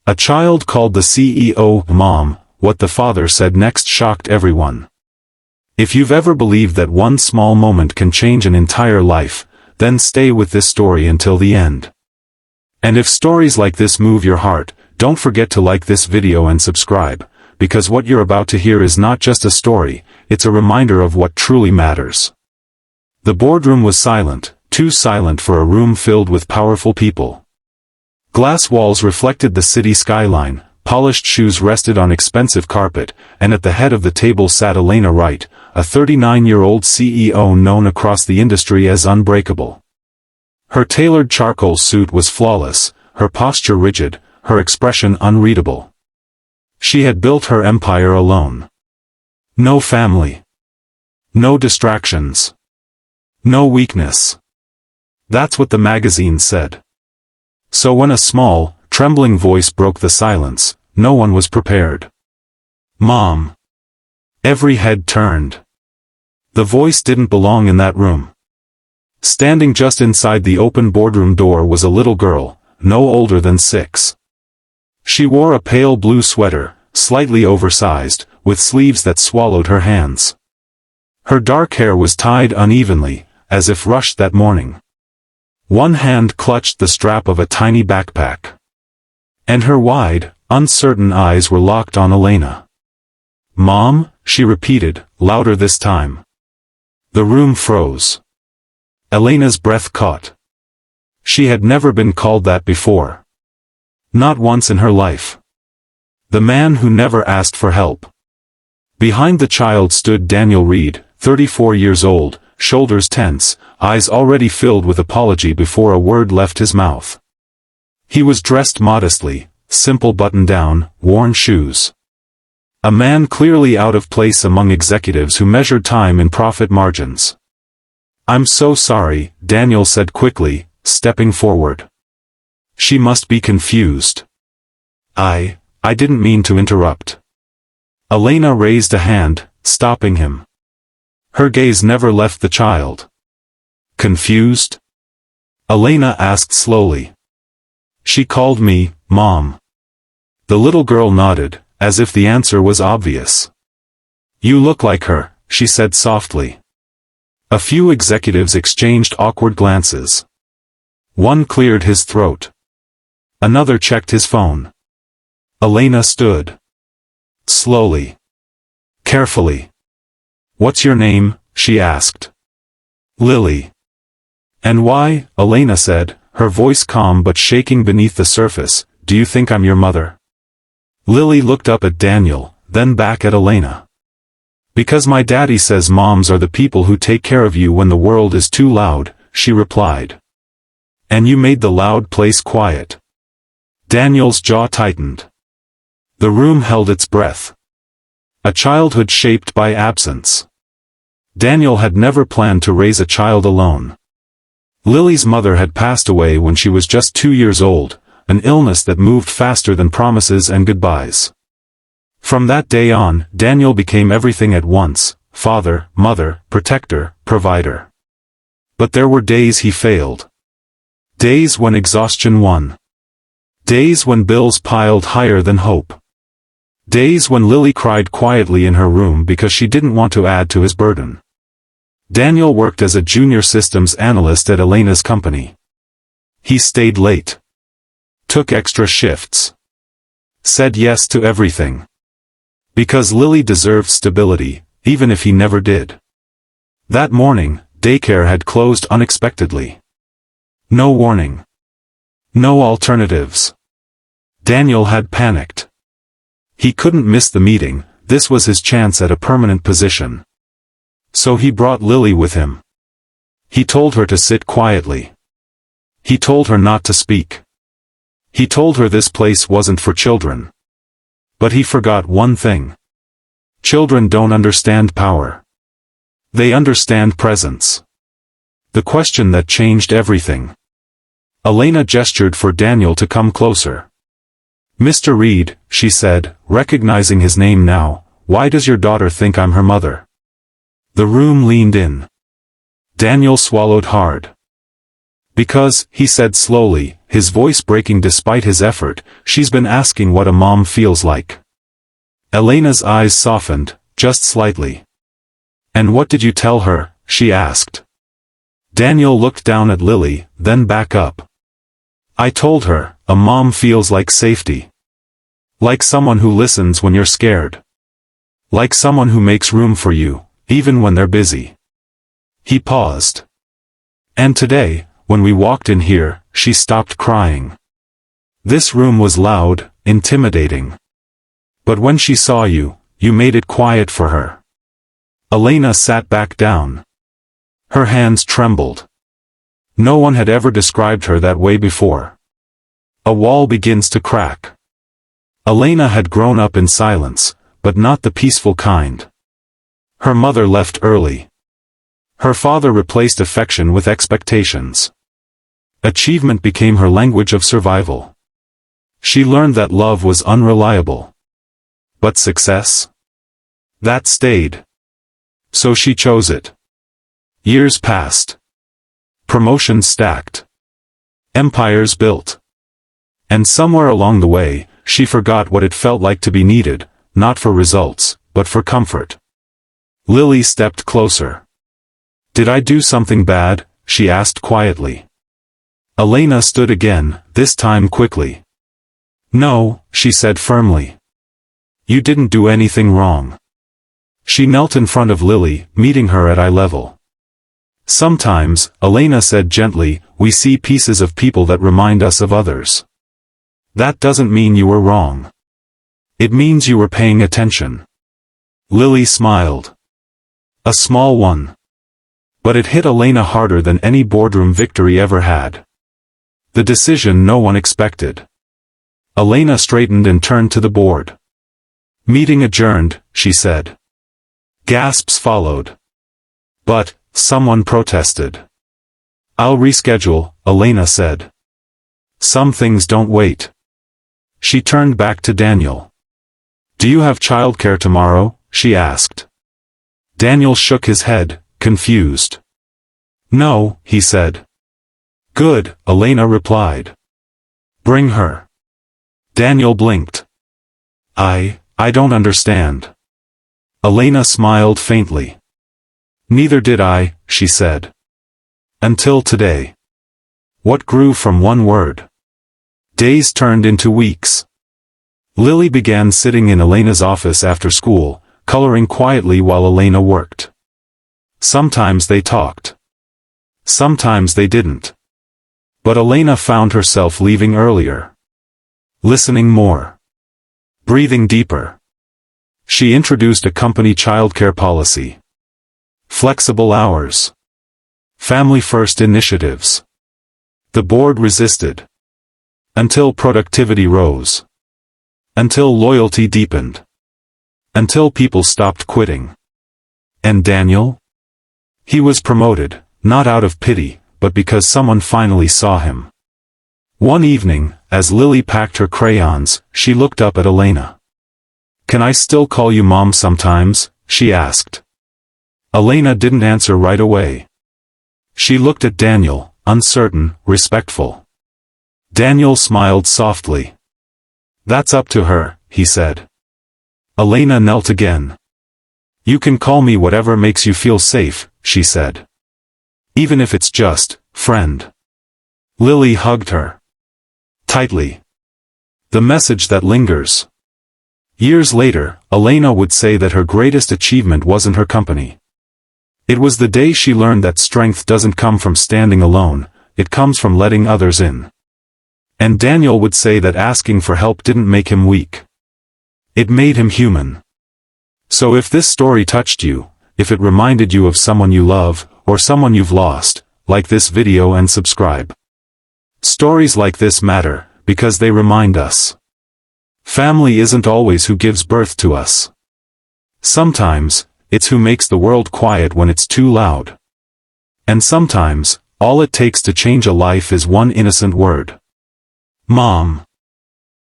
A child called the CEO Mom. What the father said next shocked everyone. If you've ever believed that one small moment can change an entire life, then stay with this story until the end. And if stories like this move your heart, don't forget to like this video and subscribe, because what you're about to hear is not just a story, it's a reminder of what truly matters. The boardroom was silent, too silent for a room filled with powerful people. Glass walls reflected the city skyline, polished shoes rested on expensive carpet, and at the head of the table sat Elena Wright, a 39-year-old CEO known across the industry as unbreakable. Her tailored charcoal suit was flawless, her posture rigid, her expression unreadable. She had built her empire alone. No family. No distractions. No weakness. That's what the magazine said. So when a small, trembling voice broke the silence, no one was prepared. Mom. Every head turned. The voice didn't belong in that room. Standing just inside the open boardroom door was a little girl, no older than 6. She wore a pale blue sweater, slightly oversized, with sleeves that swallowed her hands. Her dark hair was tied unevenly, as if rushed that morning. One hand clutched the strap of a tiny backpack. And her wide, uncertain eyes were locked on Elena. Mom, she repeated, louder this time. The room froze. Elena's breath caught. She had never been called that before. Not once in her life. The man who never asked for help. Behind the child stood Daniel Reed, 34 years old, shoulders tense, eyes already filled with apology before a word left his mouth. He was dressed modestly, simple button-down, worn shoes. A man clearly out of place among executives who measured time in profit margins. I'm so sorry, Daniel said quickly, stepping forward. She must be confused. I didn't mean to interrupt. Elena raised a hand, stopping him. Her gaze never left the child. Confused? Elena asked slowly. She called me, Mom. The little girl nodded, as if the answer was obvious. You look like her, she said softly. A few executives exchanged awkward glances. One cleared his throat. Another checked his phone. Elena stood. Slowly. Carefully. What's your name? She asked. Lily. And why? Elena said, her voice calm but shaking beneath the surface. Do you think I'm your mother? Lily looked up at Daniel, then back at Elena. Because my daddy says moms are the people who take care of you when the world is too loud, she replied. And you made the loud place quiet. Daniel's jaw tightened. The room held its breath. A childhood shaped by absence. Daniel had never planned to raise a child alone. Lily's mother had passed away when she was just 2 years old, an illness that moved faster than promises and goodbyes. From that day on, Daniel became everything at once, father, mother, protector, provider. But there were days he failed. Days when exhaustion won. Days when bills piled higher than hope. Days when Lily cried quietly in her room because she didn't want to add to his burden. Daniel worked as a junior systems analyst at Elena's company. He stayed late. Took extra shifts. Said yes to everything. Because Lily deserved stability, even if he never did. That morning, daycare had closed unexpectedly. No warning. No alternatives. Daniel had panicked. He couldn't miss the meeting, this was his chance at a permanent position. So he brought Lily with him. He told her to sit quietly. He told her not to speak. He told her this place wasn't for children. But he forgot one thing. Children don't understand power. They understand presence. The question that changed everything. Elena gestured for Daniel to come closer. Mr. Reed, she said, recognizing his name now, why does your daughter think I'm her mother? The room leaned in. Daniel swallowed hard. Because, he said slowly, his voice breaking despite his effort, "she's been asking what a mom feels like." Elena's eyes softened, just slightly. "And what did you tell her?" she asked. Daniel looked down at Lily, then back up. "I told her, a mom feels like safety. Like someone who listens when you're scared. Like someone who makes room for you, even when they're busy." He paused. "And today, when we walked in here, she stopped crying. This room was loud, intimidating. But when she saw you, you made it quiet for her." Elena sat back down. Her hands trembled. No one had ever described her that way before. A wall begins to crack. Elena had grown up in silence, but not the peaceful kind. Her mother left early. Her father replaced affection with expectations. Achievement became her language of survival. She learned that love was unreliable. But success? That stayed. So she chose it. Years passed. Promotions stacked. Empires built. And somewhere along the way, she forgot what it felt like to be needed, not for results, but for comfort. Lily stepped closer. "Did I do something bad?" she asked quietly. Elena stood again, this time quickly. "No," she said firmly. "You didn't do anything wrong." She knelt in front of Lily, meeting her at eye level. "Sometimes," Elena said gently, "we see pieces of people that remind us of others. That doesn't mean you were wrong. It means you were paying attention." Lily smiled. A small one. But it hit Elena harder than any boardroom victory ever had. The decision no one expected. Elena straightened and turned to the board. "Meeting adjourned," she said. Gasps followed. "But," someone protested. "I'll reschedule," Elena said. "Some things don't wait." She turned back to Daniel. "Do you have childcare tomorrow?" she asked. Daniel shook his head, confused. "No," he said. "Good," Elena replied. "Bring her." Daniel blinked. I don't understand." Elena smiled faintly. "Neither did I," she said. "Until today." What grew from one word? Days turned into weeks. Lily began sitting in Elena's office after school, coloring quietly while Elena worked. Sometimes they talked. Sometimes they didn't. But Elena found herself leaving earlier. Listening more. Breathing deeper. She introduced a company childcare policy. Flexible hours. Family-first initiatives. The board resisted. Until productivity rose. Until loyalty deepened. Until people stopped quitting. And Daniel? He was promoted, not out of pity, but because someone finally saw him. One evening, as Lily packed her crayons, she looked up at Elena. "Can I still call you Mom sometimes?" she asked. Elena didn't answer right away. She looked at Daniel, uncertain, respectful. Daniel smiled softly. "That's up to her," he said. Elena knelt again. "You can call me whatever makes you feel safe," she said. "Even if it's just, friend." Lily hugged her. Tightly. The message that lingers. Years later, Elena would say that her greatest achievement wasn't her company. It was the day she learned that strength doesn't come from standing alone, it comes from letting others in. And Daniel would say that asking for help didn't make him weak. It made him human. So if this story touched you, if it reminded you of someone you love, or someone you've lost, like this video and subscribe. Stories like this matter, because they remind us. Family isn't always who gives birth to us. Sometimes, it's who makes the world quiet when it's too loud. And sometimes, all it takes to change a life is one innocent word. Mom.